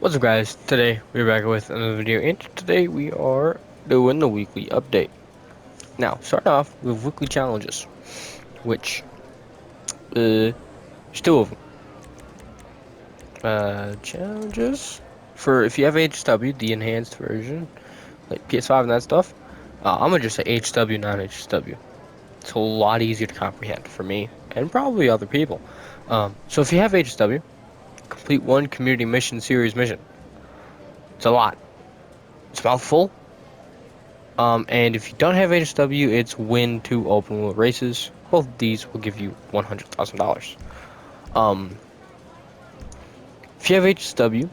What's up, guys? Today we're back with another video, and today we are doing the weekly update. Now, starting off with weekly challenges, which there's two of them. Challenges for if you have HW, the enhanced version, like PS5 and that stuff. I'm gonna just say HW, not HW. It's a lot easier to comprehend for me and probably other people. So if you have HW, complete one community mission series mission. It's a lot. It's a mouthful. And if you don't have HW, it's win two open wheel races. Both of these will give you $100,000. Um, if you have HW,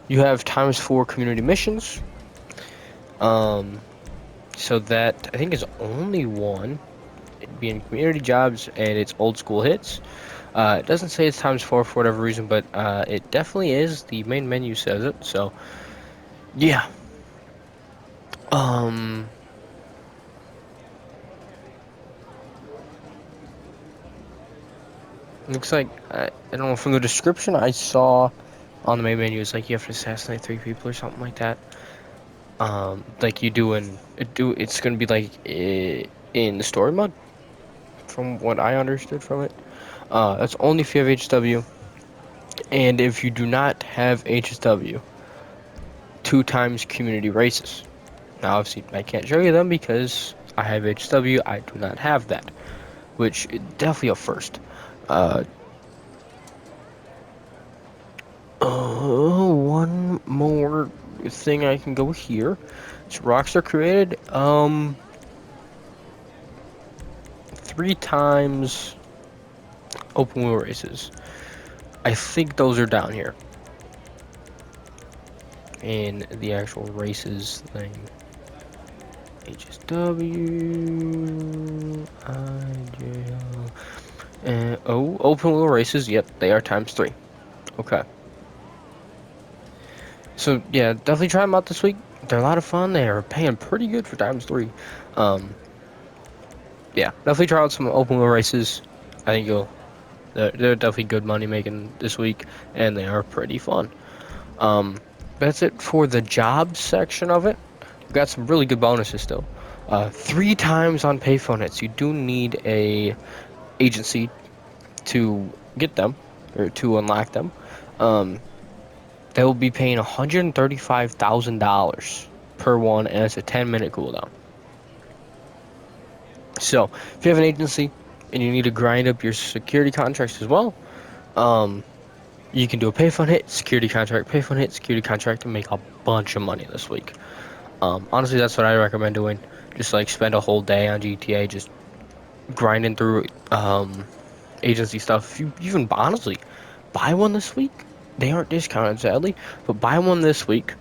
you have ×4 community missions. So that I think is only one. It'd be in community jobs and it's old school hits. It doesn't say it's ×4 for whatever reason, but it definitely is. The main menu says it. So yeah. Um. Looks like I don't know, from the description I saw on the main menu, it's like you have to assassinate 3 people or something like that. Like you do it's gonna be like in the story mode, from what I understood from it. That's only if you have HW, and if you do not have HW, 2 times community races. Now, obviously, I can't show you them because I have HW. I do not have that, which is definitely a first. Uh, One more thing I can go here. So Rockstar created 3 times open wheel races. I think those are down here in the actual races thing. HSW, IJL, and open wheel races. Yep, they are ×3. Okay. So yeah, definitely try them out this week. They're a lot of fun. They are paying pretty good for ×3. Yeah, definitely try out some open wheel races. I think they're definitely good money making this week, and they are pretty fun. That's it for the jobs section of it. We've got some really good bonuses still. 3 times on payphone hits. You do need a agency to get them or to unlock them. They will be paying $135,000 per one, and it's a 10-minute cooldown. So if you have an agency and you need to grind up your security contracts as well, you can do a payphone hit, security contract, payphone hit, security contract, and make a bunch of money this week. Honestly, that's what I recommend doing. Just like spend a whole day on GTA, just grinding through agency stuff. You even honestly buy one this week. They aren't discounted, sadly, but buy one this week.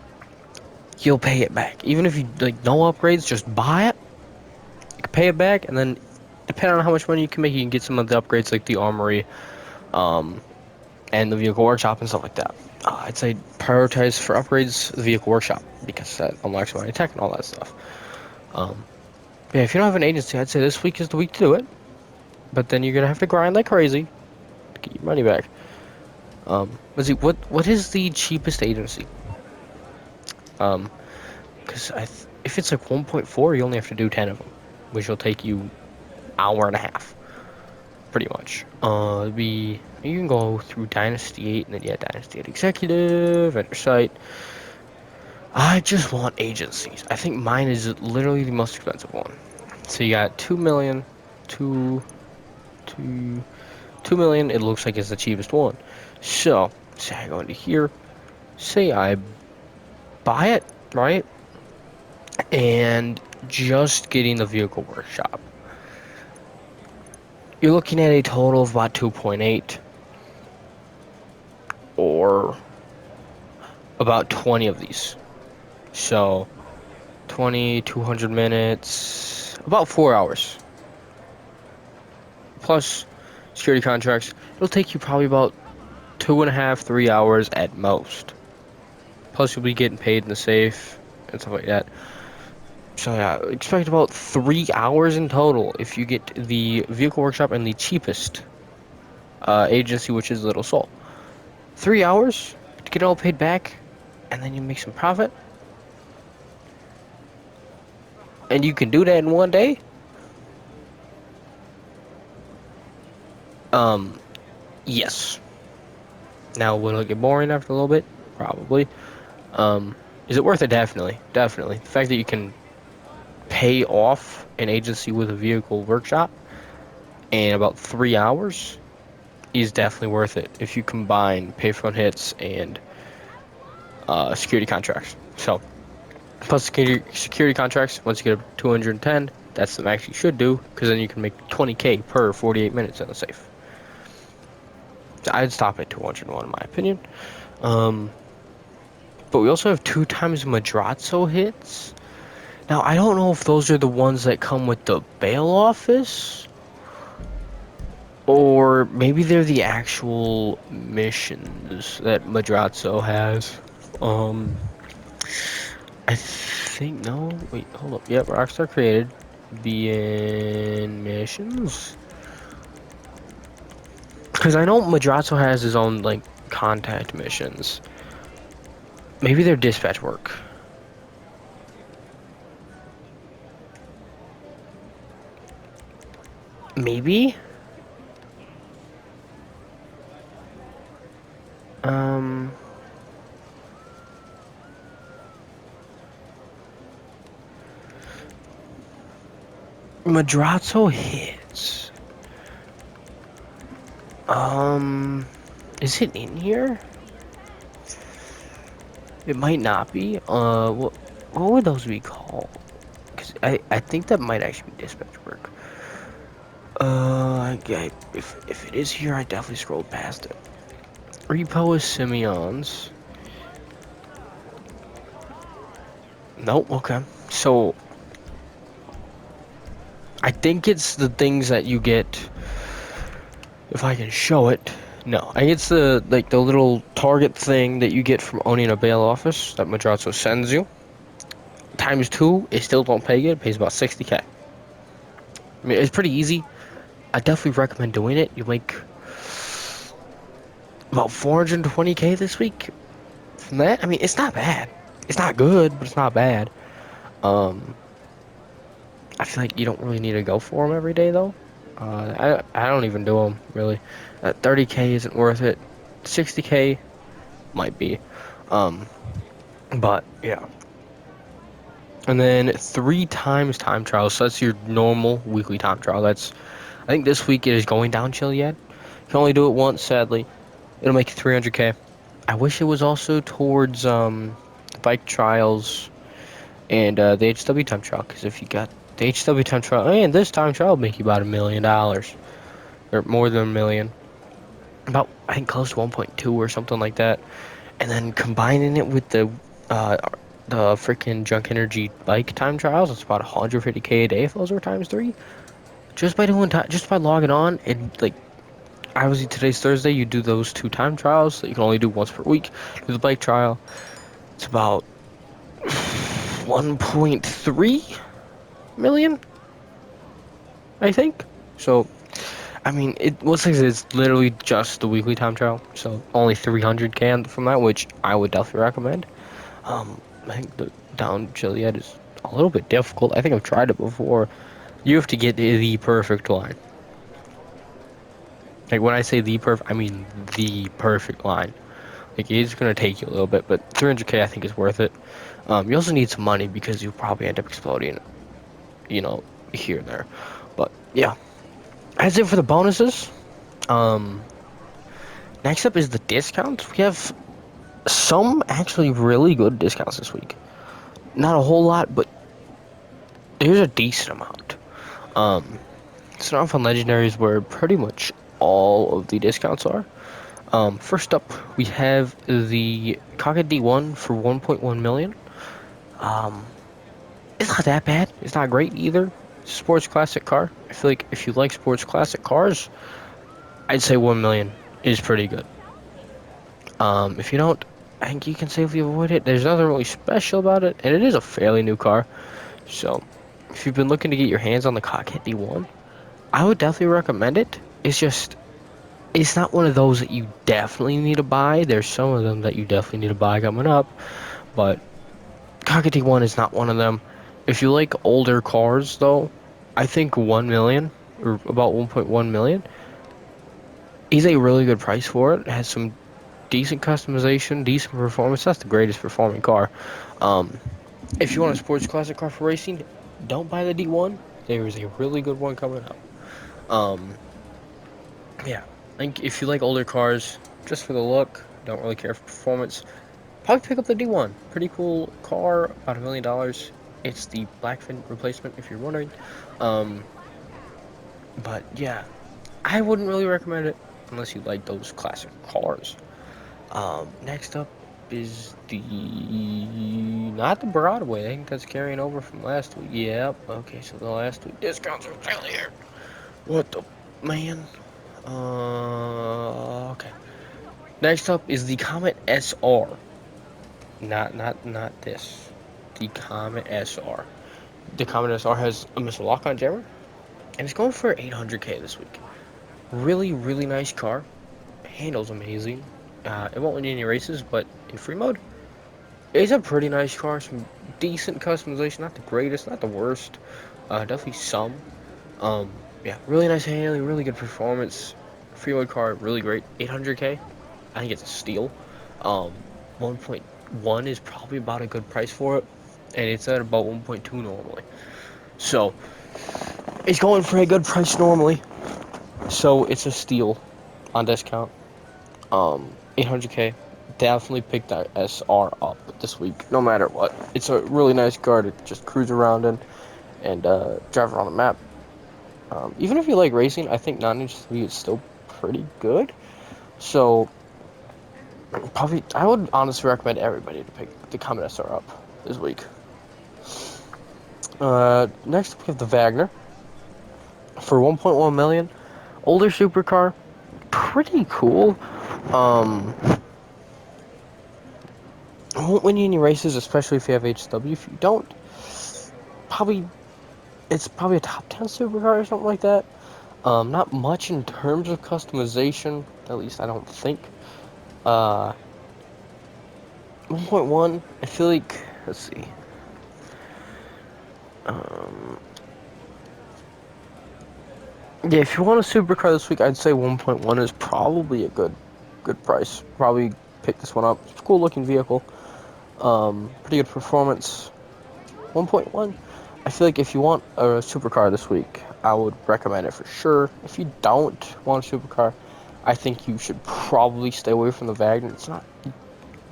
You'll pay it back, even if you like no upgrades. Just buy it. You can pay it back, and then depending on how much money you can make, you can get some of the upgrades like the armory, and the vehicle workshop and stuff like that. I'd say prioritize for upgrades the vehicle workshop because that unlocks money tech and all that stuff. Yeah, if you don't have an agency, I'd say this week is the week to do it. But then you're gonna have to grind like crazy to get your money back. Let's see, what is the cheapest agency? Because if it's like 1.4, you only have to do 10 of them, which will take you hour and a half, pretty much. You can go through Dynasty 8 and then Dynasty 8 Executive, Vendor Site. I just want agencies. I think mine is literally the most expensive one. So you got 2 million, 2 million. It looks like it's the cheapest one. So say I go into here, say I buy it, right? And just getting the vehicle workshop, you're looking at a total of about 2.8 or about 20 of these. So 20, 200 minutes, about 4 hours. Plus security contracts, it'll take you probably about 2.5, 3 hours at most. Plus you'll be getting paid in the safe and stuff like that. So yeah, expect about 3 hours in total if you get the vehicle workshop and the cheapest agency, which is Little Soul. 3 hours get it all paid back, and then you make some profit. And you can do that in one day. Yes. Now, will it get boring after a little bit? Probably. Is it worth it? Definitely. Definitely. The fact that you can pay off an agency with a vehicle workshop in about 3 hours is definitely worth it if you combine payphone hits and security contracts. So, plus security contracts, once you get up to 210, that's the max you should do, because then you can make 20K per 48 minutes in the safe. So I'd stop at 201 in my opinion. But we also have 2 times Madrazo hits. Now, I don't know if those are the ones that come with the bail office, or maybe they're the actual missions that Madrazo has. I think, no, wait, hold up. Yep, Rockstar created BN missions. Because I know Madrazo has his own, like, contact missions. Maybe they're dispatch work. Maybe? Madrazo hits. Is it in here? It might not be. What would those be called? Because I think that might actually be dispatch work. If it is here, I definitely scrolled past it. Repo is Simeon's. Nope, okay. So, I think it's the things that you get, if I can show it. No, I think it's the little target thing that you get from owning a bail office that Madrazo sends you. Times 2, it still don't pay good. It pays about 60K. I mean, it's pretty easy. I definitely recommend doing it. You make about 420K this week from that. I mean, it's not bad. It's not good, but it's not bad. I feel like you don't really need to go for them every day, though. I don't even do them, really. 30K isn't worth it. 60K might be. But, yeah. And then 3 times time trial. So that's your normal weekly time trial. I think this week it is going down chill yet. You can only do it once, sadly. It'll make you 300K. I wish it was also towards the bike trials and the HW time trial, because if you got the HW time trial and this time trial, will make you about $1 million, or more than $1 million, about I think close to 1.2 or something like that, and then combining it with the freaking Junk Energy bike time trials, it's about 150K a day if those were times 3, just by logging on. And like, obviously today's Thursday, you do those 2 time trials that you can only do once per week. Do the bike trial, it's about 1.3 million, I think. So, I mean, it looks like it's literally just the weekly time trial, so only 300K from that, which I would definitely recommend. I think the down Joliet is a little bit difficult. I think I've tried it before. You have to get the perfect line. Like, when I say the perfect, I mean the perfect line. Like, it's gonna take you a little bit, but 300K I think is worth it. You also need some money because you'll probably end up exploding, you know, here and there. But yeah, that's it for the bonuses. Next up is the discounts. We have some actually really good discounts this week. Not a whole lot, but there's a decent amount. Start off on legendaries, where pretty much all of the discounts are. First up, we have the Kaka D1 for 1.1 million. It's not that bad. It's not great either. It's a sports classic car. I feel like if you like sports classic cars, I'd say 1 million is pretty good. If you don't, I think you can safely avoid it. There's nothing really special about it, and it is a fairly new car. So, if you've been looking to get your hands on the Cockhead D1, I would definitely recommend it. It's just, It's not one of those that you definitely need to buy. There's some of them that you definitely need to buy coming up, but Cockatoo One is not one of them. If you like older cars, though, I think 1 million or about 1.1 million is a really good price for it. It has some decent customization, decent performance. That's the greatest performing car. Um, if you want a sports classic car for racing, don't buy the D1. There is a really good one coming up. Um, yeah, I think if you like older cars, just for the look, don't really care for performance, probably pick up the D1. Pretty cool car, about $1 million. It's the Blackfin replacement, if you're wondering. Um, but yeah, I wouldn't really recommend it unless you like those classic cars. Next up is the not the Broadway. I think that's carrying over from last week. Yep. Okay, so the last week discounts are still here. What the man? Okay. Next up is the Comet SR. Not this. The Comet SR. The Comet SR has a missile lock-on jammer, and it's going for 800K this week. Really, really nice car. Handles amazing. It won't win any races, but in free mode, it's a pretty nice car. Some decent customization. Not the greatest, not the worst. Definitely some. Yeah, really nice handling, really good performance. Free mode car, really great. 800K. I think it's a steal. 1.1 is probably about a good price for it, and it's at about 1.2 normally. So it's going for a good price normally. So it's a steal on discount. 800K. Definitely pick that SR up this week, no matter what. It's a really nice car to just cruise around in and drive around the map. Even if you like racing, I think 9-inch is still pretty good. So probably, I would honestly recommend everybody to pick the Comet SR up this week. Next we have the Wagner for 1.1 million. Older supercar, pretty cool. Won't win you any races, especially if you have HW. If you don't, probably it's probably a top 10 supercar or something like that. Not much in terms of customization, at least I don't think. 1.1, I feel like, let's see. Yeah, if you want a supercar this week, I'd say 1.1 is probably a good price. Probably pick this one up. It's a cool looking vehicle. Pretty good performance. 1.1. I feel like if you want a supercar this week, I would recommend it for sure. If you don't want a supercar, I think you should probably stay away from the Wagner. It's not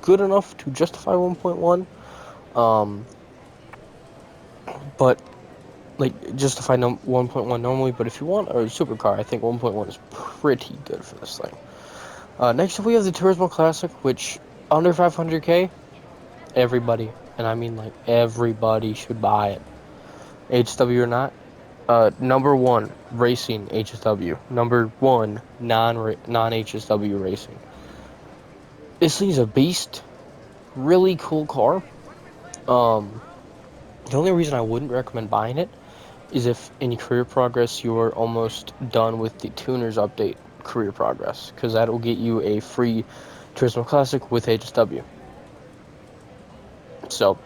good enough to justify 1.1. But like justify 1.1 normally. But if you want a supercar, I think 1.1 is pretty good for this thing. Next up, we have the Turismo Classic, which under 500K, everybody, and I mean like everybody, should buy it. HW or not. Number one, racing HSW. Number one, non-HSW racing. This thing's a beast. Really cool car. The only reason I wouldn't recommend buying it is if in career progress you're almost done with the tuners update career progress, because that will get you a free Turismo Classic with HSW. So,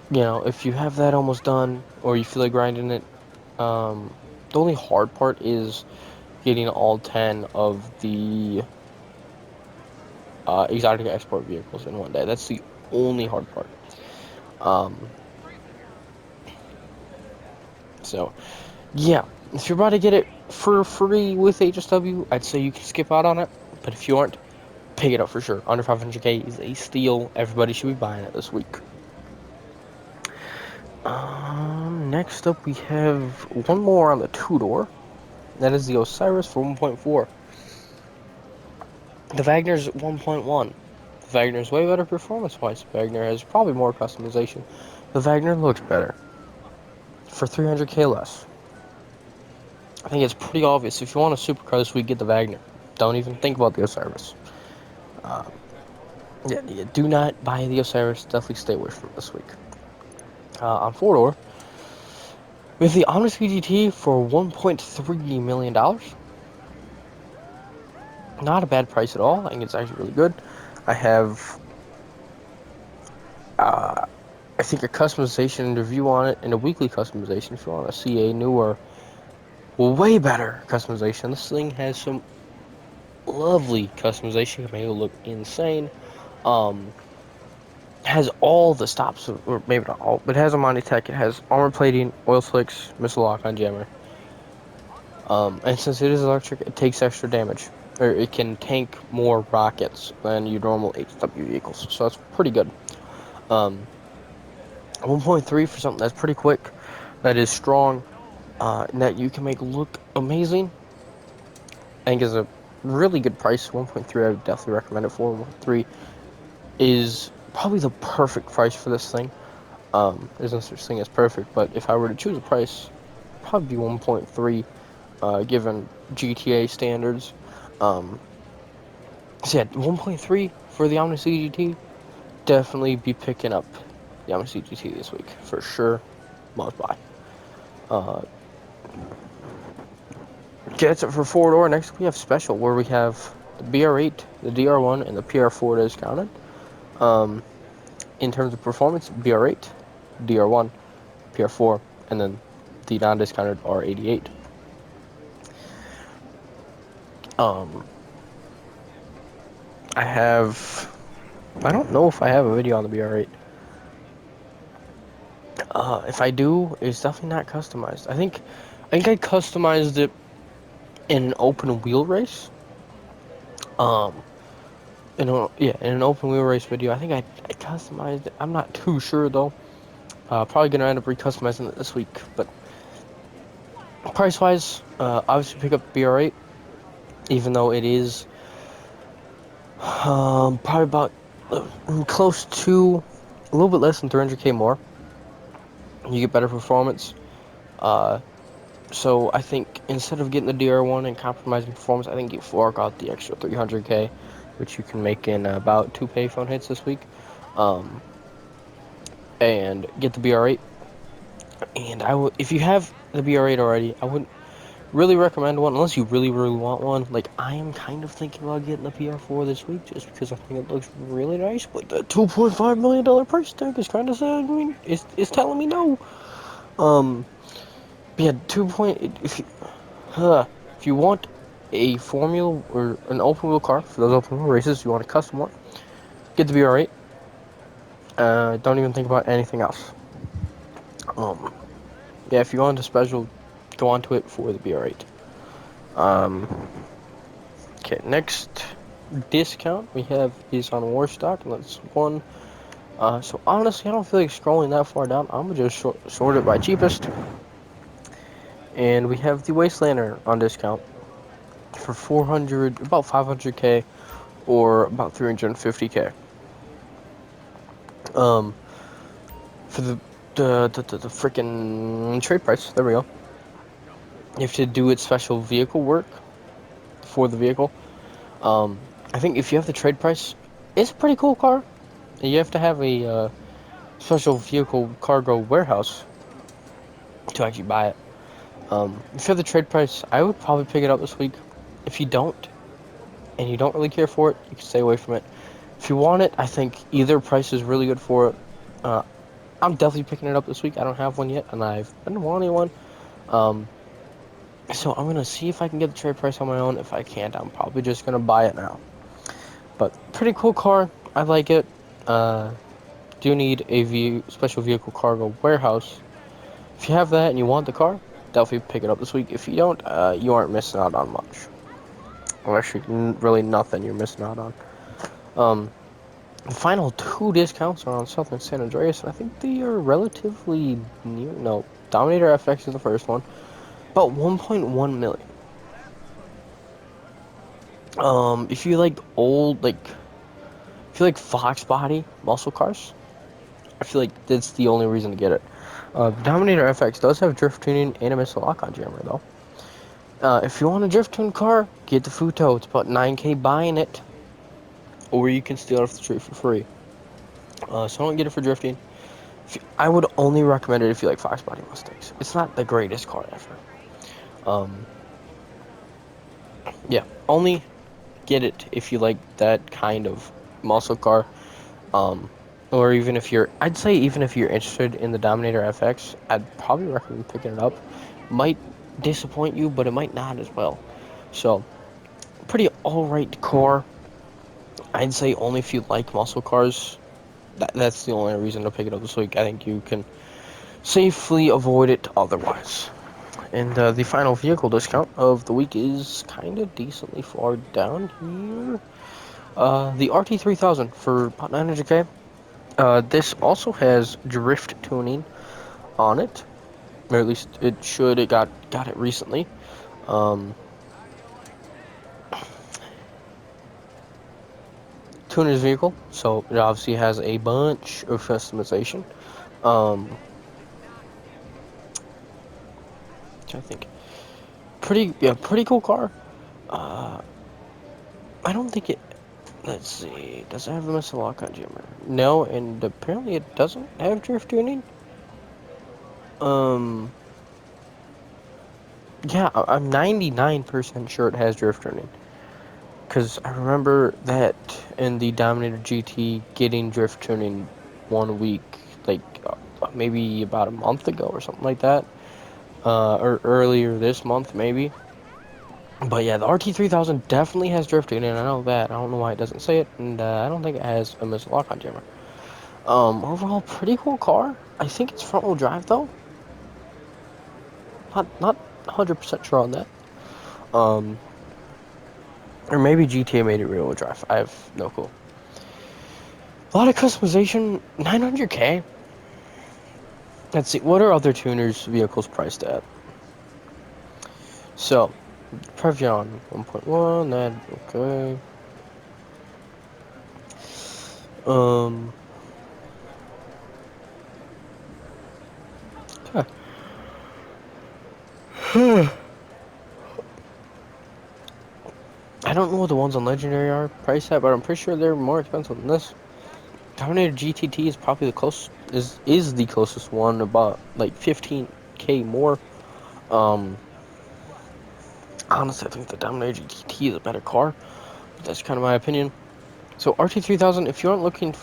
if you have that almost done or you feel like grinding it, the only hard part is getting all 10 of the exotic export vehicles in one day. That's the only hard part. So, yeah, if you're about to get it for free with HSW, I'd say you can skip out on it. But if you aren't, pick it up for sure. Under 500K is a steal. Everybody should be buying it this week. Next up, we have one more on the two-door. That is the Osiris for 1.4. The Wagner's 1.1. The Wagner's way better performance-wise. The Wagner has probably more customization. The Wagner looks better for 300K less. I think it's pretty obvious. If you want a supercar this week, get the Wagner. Don't even think about the Osiris. Yeah, do not buy the Osiris. Definitely stay away from it this week. On four-door, we have the Omnis VGT for $1.3 million. Not a bad price at all. I think it's actually really good. I have, I think a customization review on it and a weekly customization if you want to see a newer, way better customization. This thing has some lovely customization. It make it look insane. Um, has all the stops, or maybe not all, but it has Amani Tech. It has armor plating, oil slicks, missile lock-on jammer. And since it is electric, it takes extra damage, or it can tank more rockets than your normal HW vehicles. So that's pretty good. 1.3 for something that's pretty quick, that is strong, and that you can make look amazing. I think is a really good price. 1.3, I would definitely recommend it for. 1.3 is probably the perfect price for this thing. There's no such thing as perfect, but if I were to choose a price, probably be 1.3, given GTA standards. Um, so yeah, 1.3 for the Omni CGT. Definitely be picking up the Omni CGT this week for sure. Must buy. Uh, That's it for 4-door. Next we have special, where we have the BR8, the DR1, and the PR4 discounted. In terms of performance, BR8, DR1, PR4, and then the non-discounted R88. I don't know if I have a video on the BR8. If I do, it's definitely not customized. I think I customized it in an open wheel race. Um, in an open wheel race video. I think I customized it. I'm not too sure though. Probably gonna end up recustomizing it this week. But price wise, obviously pick up BR8, even though it is probably about close to a little bit less than 300k more. You get better performance. Uh, so I think instead of getting the DR1 and compromising performance, I think you fork out the extra 300k, which you can make in about 2 payphone hits this week, and get the BR8. And if you have the BR8 already, I wouldn't really recommend one unless you really, really want one. Like, I am kind of thinking about getting the PR4 this week just because I think it looks really nice. But the $2.5 million price tag is kind of sad. I mean, it's telling me no. Um, but yeah, if you want a Formula or an open wheel car for those open wheel races, you want a custom one, get the BR8. Don't even think about anything else. Um, yeah, if you want a special, go onto it for the BR8. Okay, next discount we have is on Warstock, and that's one. So honestly, I don't feel like scrolling that far down. I'm gonna just sort it by cheapest, and we have the Wastelander on discount for 400, about 500k, or about 350k. Um, for the freaking trade price, there we go. You have to do its special vehicle work for the vehicle. I think if you have the trade price, it's a pretty cool car. You have to have a special vehicle cargo warehouse to actually buy it. If you have the trade price, I would probably pick it up this week. If you don't, and you don't really care for it, you can stay away from it. If you want it, I think either price is really good for it. Uh, I'm definitely picking it up this week. I don't have one yet, and I've been wanting one. So I'm gonna see if I can get the trade price on my own. If I can't, I'm probably just gonna buy it now. But pretty cool car. I like it. Do need a special vehicle cargo warehouse. If you have that and you want the car, definitely pick it up this week. If you don't, you aren't missing out on much. Or actually, really nothing you're missing out on. The final 2 discounts are on Southern San Andreas, and I think they are relatively near. No, Dominator FX is the first one, about 1.1 million. If you like old, if you like Fox body muscle cars, I feel like that's the only reason to get it. Dominator FX does have drift tuning and a missile lock-on jammer, though. If you want a drift tune car, get the Futo. It's about 9k buying it, or you can steal it off the street for free. So don't get it for drifting. I would only recommend it if you like Fox Body Mustangs. It's not the greatest car ever. Yeah, only get it if you like that kind of muscle car. Or even if I'd say even if you're interested in the Dominator FX, I'd probably recommend picking it up. Might disappoint you, but it might not as well. So, pretty alright car. I'd say only if you like muscle cars. That's the only reason to pick it up this week. I think you can safely avoid it otherwise. And the final vehicle discount of the week is kind of decently far down here. The RT3000 for about 900k. This also has drift tuning on it, or at least it should. It got it recently. Tuner's vehicle, so it obviously has a bunch of customization. I think pretty cool car. I don't think it. Let's see. Does it have a missile lock on jammer? No, and apparently it doesn't have drift tuning. Yeah, I'm 99% sure it has drift tuning. Because I remember that in the Dominator GT getting drift tuning 1 week, like maybe about a month ago or something like that. Or earlier this month, maybe. But yeah, the RT3000 definitely has drift tuning, and I know that. I don't know why it doesn't say it, and I don't think it has a missile lock-on jammer. Overall, pretty cool car. I think it's front-wheel drive, though. Not 100% sure on that. Or maybe GTA made it rear-wheel drive. I have no clue. A lot of customization, 900k. Let's see, what are other tuners' vehicles priced at? So, Previon 1.1, that, okay. I don't know what the ones on Legendary are priced at, but I'm pretty sure they're more expensive than this. Dominator GTT is probably the closest, is the closest one, about like 15k more. Honestly, I think the Dominator GTT is a better car. But that's kind of my opinion. So RT3000, if you're looking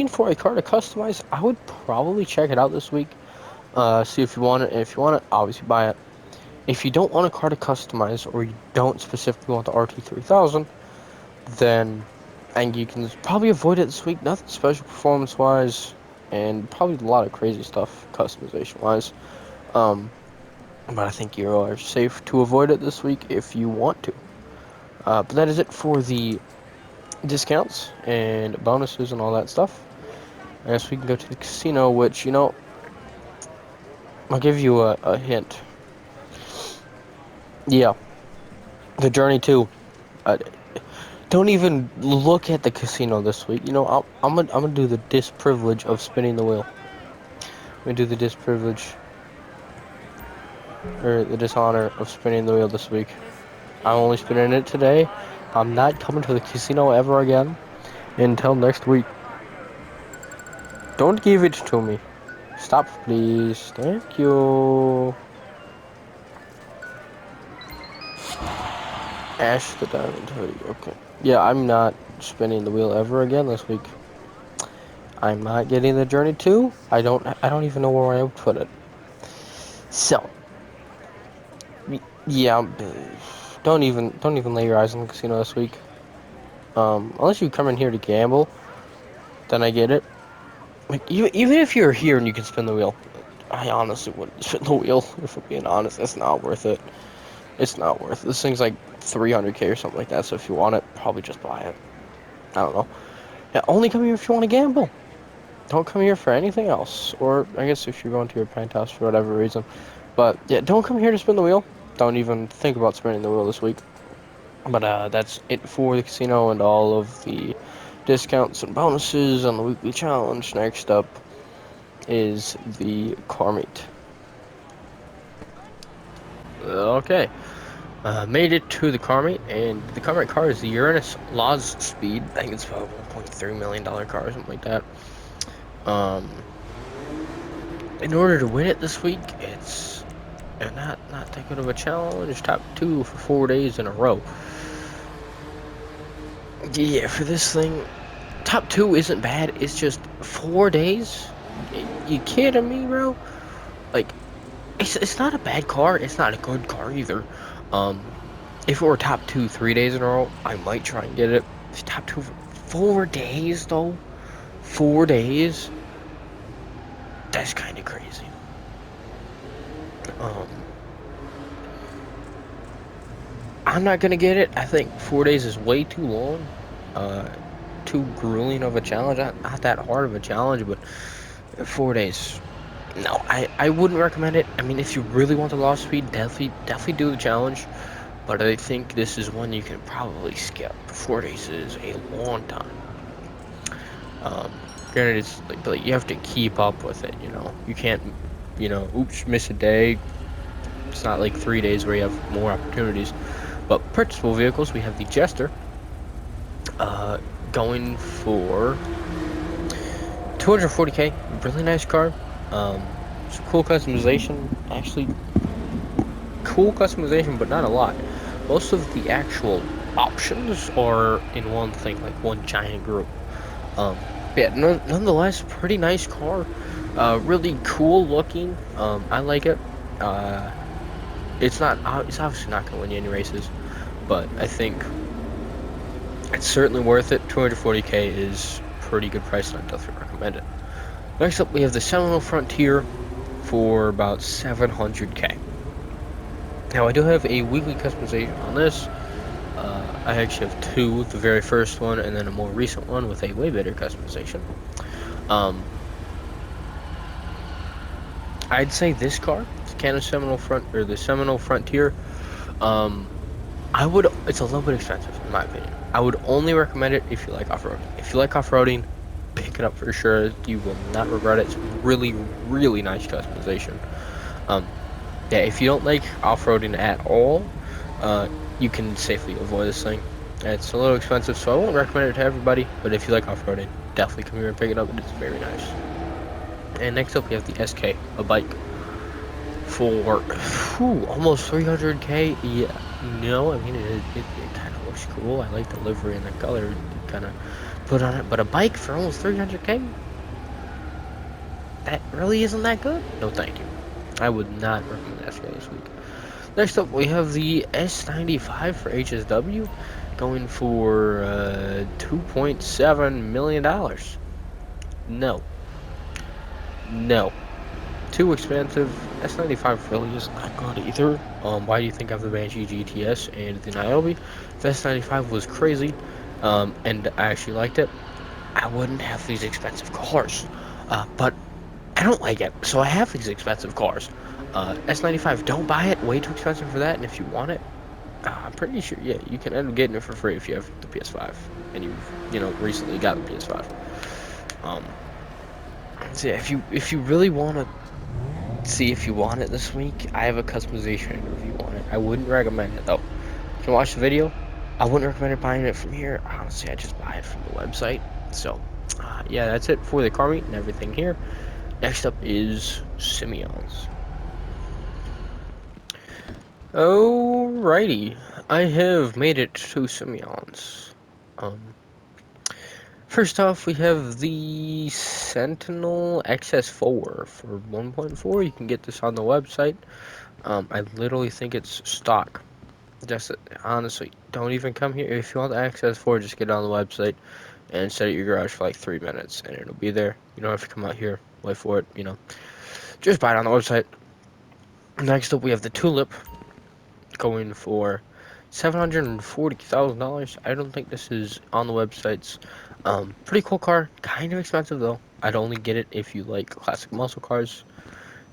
for a car to customize, I would probably check it out this week. See if you want it. And if you want it, obviously buy it. If you don't want a car to customize, or you don't specifically want the RT3000, then and you can probably avoid it this week. Nothing special performance-wise, and probably a lot of crazy stuff customization-wise. But I think you are safe to avoid it this week if you want to. But that is it for the discounts and bonuses and all that stuff. I guess we can go to the casino, which, you know, I'll give you a hint. Yeah, the Journey 2. Don't even look at the casino this week. You know, I'm gonna do the disprivilege of spinning the wheel. I'm gonna do the disprivilege, or the dishonor of spinning the wheel this week. I'm only spinning it today. I'm not coming to the casino ever again until next week. Don't give it to me. Stop, please. Thank you. Ash the Diamond Hoodie. Okay. Yeah, I'm not spinning the wheel ever again this week. I'm not getting the Journey 2. I don't even know where I would put it. So, yeah, don't even lay your eyes on the casino this week. Unless you come in here to gamble, then I get it. Like, even if you're here and you can spin the wheel, I honestly wouldn't spin the wheel. If I'm being honest, it's not worth it. It's not worth it. This thing's like 300k or something like that. So if you want it, probably just buy it. I don't know. Yeah, only come here if you want to gamble. Don't come here for anything else. Or I guess if you're going to your penthouse for whatever reason. But yeah, don't come here to spin the wheel. Don't even think about spinning the wheel this week. But that's it for the casino and all of the discounts and bonuses on the weekly challenge. Next up is the car meet. Okay. Made it to the car meet, and the car meet car is the Uranus Laws Speed. I think it's about $1.3 million car or something like that. In order to win it this week, it's not that good of a challenge. Top 2 for 4 days in a row. Yeah, for this thing, top two isn't bad. It's just 4 days. You kidding me, bro? Like, it's not a bad car. It's not a good car either. Um, if it were top two 3 days in a row, I might try and get it. It's top two for 4 days though. 4 days. That's kind of crazy. Um, I'm not gonna get it. I think 4 days is way too long. Uh, Too grueling of a challenge. Not that hard of a challenge, but 4 days. No, I wouldn't recommend it. I mean, if you really want the loft speed, definitely do the challenge. But I think this is one you can probably skip. 4 days is a long time. Um, Granted, it's like you have to keep up with it. You can't, oops, miss a day. It's not like 3 days where you have more opportunities. But purchasable vehicles, we have the Jester, uh, going for 240K. Really nice car. Some cool customization. Actually, cool customization, but not a lot. Most of the actual options are in one thing, like one giant group. Yeah, nonetheless, pretty nice car. Really cool looking. I like it. Uh, it's obviously not gonna win you any races, but I think it's certainly worth it. 240K is pretty good price, and I definitely recommend it. Next up, we have the Seminole Frontier for about 700K. Now, I do have a weekly customization on this. I actually have two, the very first one and then a more recent one with a way better customization. Um, I'd say this car, the Canon Seminole the Seminole Frontier, um, it's a little bit expensive in my opinion. I would only recommend it if you like off-roading. If you like off-roading, pick it up for sure. You will not regret it. It's really, really nice customization. Um, yeah, if you don't like off-roading at all, you can safely avoid this thing. It's a little expensive, so I won't recommend it to everybody, but if you like off-roading, definitely come here and pick it up. It's very nice. And next up, we have the SK, a bike for almost 300K. Yeah, no, I mean, it kind of looks cool. I like the livery and the color kind of put on it, but a bike for almost 300K? That really isn't that good? No, thank you. I would not recommend SK this week. Next up, we have the S95 for HSW, going for $2.7 million. No. No. Too expensive. S95 really is not good either. Why do you think I have the Banshee GTS and the Niobe? If S95 was crazy, and I actually liked it, I wouldn't have these expensive cars. But I don't like it, so I have these expensive cars. S95, don't buy it. Way too expensive for that, and if you want it, I'm pretty sure, yeah, you can end up getting it for free if you have the PS5 and recently got the PS5. Um, so yeah, if you really want to see if you want it this week, I have a customization review on it. I wouldn't recommend it though. You can watch the video. I wouldn't recommend buying it from here. Honestly, I just buy it from the website. So, yeah, that's it for the car meet and everything here. Next up is Simeon's. Alrighty, I have made it to Simeon's. First off, we have the Sentinel XS4 for 1.4. You can get this on the website. I literally think it's stock. Just honestly, don't even come here. If you want the XS4, just get it on the website and set it at your garage for like 3 minutes, and it'll be there. You don't have to come out here, wait for it. Just buy it on the website. Next up, we have the Tulip going for $740,000. I don't think this is on the websites. Pretty cool car, kind of expensive though. I'd only get it if you like classic muscle cars.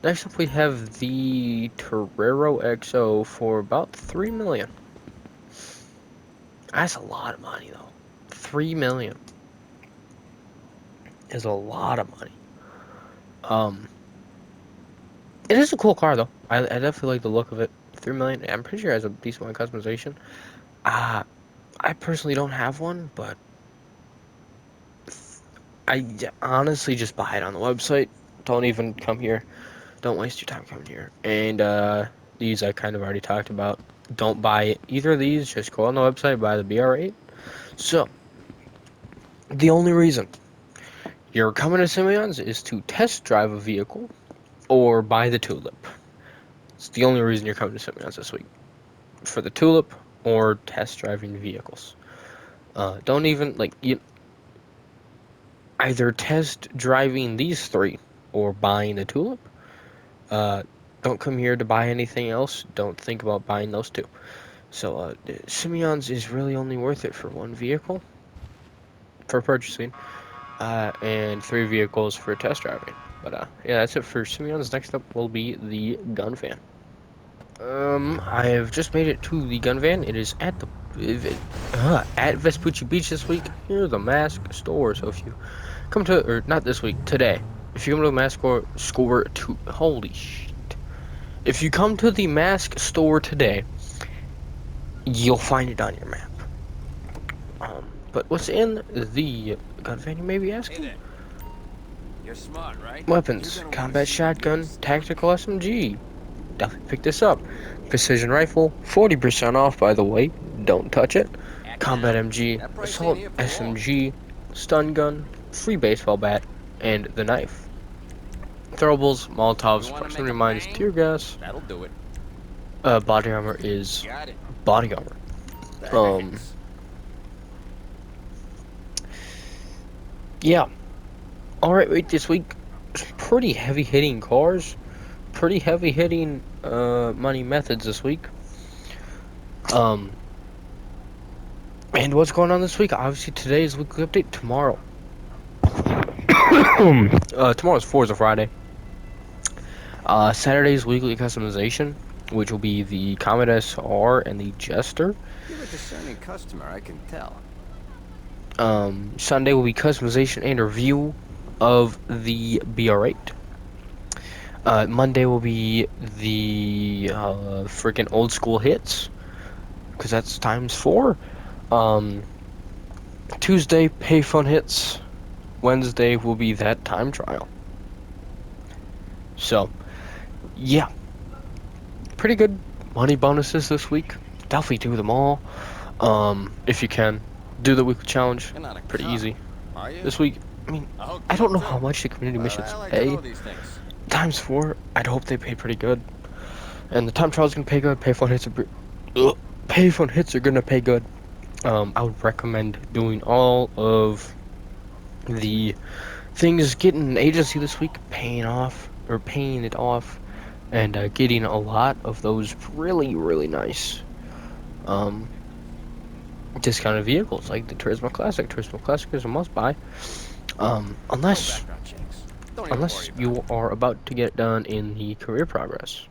Next up, we have the Torero XO for about 3 million. That's a lot of money though. 3 million is a lot of money. It is a cool car though. I definitely like the look of it. 3 million. I'm pretty sure it has a decent amount of customization. I personally don't have one, but I honestly just buy it on the website. Don't even come here. Don't waste your time coming here. And these I kind of already talked about. Don't buy either of these. Just go on the website, buy the BR8. So, The only reason you're coming to Simeon's is to test drive a vehicle or buy the Tulip. It's the only reason you're coming to Simeon's this week. For the Tulip or test driving vehicles. Don't even, either test driving these three or buying the Tulip. Don't come here to buy anything else. Don't think about buying those two. So, Simeon's is really only worth it for one vehicle for purchasing, and 3 vehicles for test driving. But, yeah, that's it for Simeon's. Next up will be the gun van. I have just made it to the gun van. It is at at Vespucci Beach this week. Here's the Mask store. So if you come to, or not this week, today, if you come to the Mask store to, holy shit. If you come to the Mask store today, you'll find it on your map. But what's in the gun van, you may be asking? Hey, you're smart, right? Weapons, combat shotgun, tactical SMG. Definitely pick this up. Precision rifle, 40% off, by the way. Don't touch it. Combat MG, assault SMG, stun gun, free baseball bat, and the knife. Throwables, Molotovs, proximity mines, tear gas. That'll do it. Body armor is body armor. Yeah. Alright, wait, this week, pretty heavy hitting cars. Pretty heavy hitting money methods this week. And what's going on this week? Obviously today is weekly update. Tomorrow tomorrow's Forza Friday. Saturday's weekly customization, which will be the Comet SR and the Jester. You're a discerning customer, I can tell. Sunday will be customization and review of the BR8. Monday will be the freaking old school hits, because that's ×4. Tuesday, pay fun hits. Wednesday will be that time trial. So, yeah, pretty good money bonuses this week. Definitely do them all. If you can, do the weekly challenge. Pretty easy. This week, I mean, I don't know how much the community missions pay. ×4, I'd hope they pay pretty good. And the time trial's gonna pay good. Pay fun hits are gonna pay good. I would recommend doing all of the things, getting an agency this week, paying it off, and getting a lot of those really, really nice discounted vehicles like the Turismo Classic. Turismo Classic is a must buy. Unless you are about to get done in the career progress.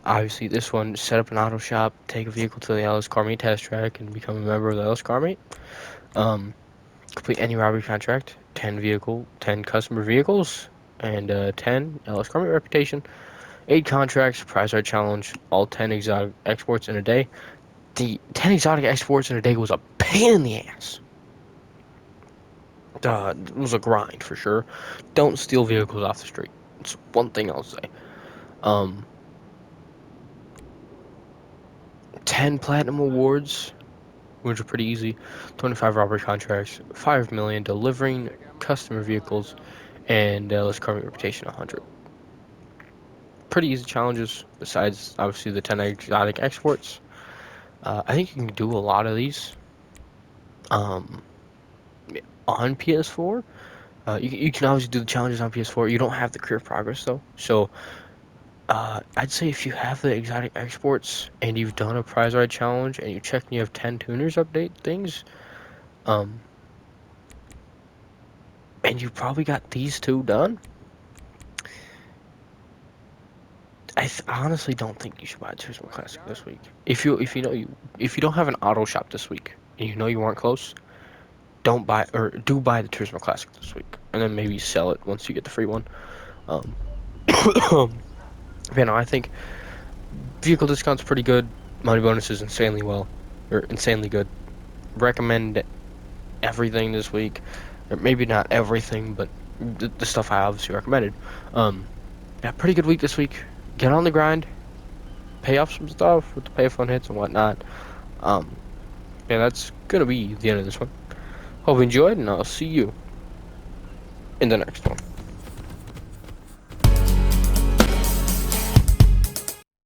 Obviously, this one, set up an auto shop, take a vehicle to the LS Car Meet test track, and become a member of the LS Car Meet. Complete any robbery contract, 10 customer vehicles, and 10 LS Car Meet reputation. 8 contracts, prize ride challenge, all 10 exotic exports in a day. The 10 exotic exports in a day was a pain in the ass. It was a grind for sure. Don't steal vehicles off the street. It's one thing I'll say. 10 platinum awards, which are pretty easy. 25 robbery contracts, 5 million delivering customer vehicles, and let's cover reputation 100. Pretty easy challenges. Besides, obviously, the 10 exotic exports. I think you can do a lot of these. On PS4, you can obviously do the challenges on PS4. You don't have the career progress though, so I'd say if you have the exotic exports and you've done a prize ride challenge and you check and you have 10 tuners update things, and you probably got these 2 done, I honestly don't think you should buy a Turismo Classic this week. If you don't have an auto shop this week and you know you weren't close, don't buy, or do buy the Turismo Classic this week, and then maybe sell it once you get the free one. I think vehicle discounts pretty good. Money bonuses insanely good. Recommend everything this week, or maybe not everything, but the stuff I obviously recommended. Yeah, pretty good week this week. Get on the grind, pay off some stuff with the pay fun hits and whatnot. Yeah, that's gonna be the end of this one. Hope you enjoyed, and I'll see you in the next one.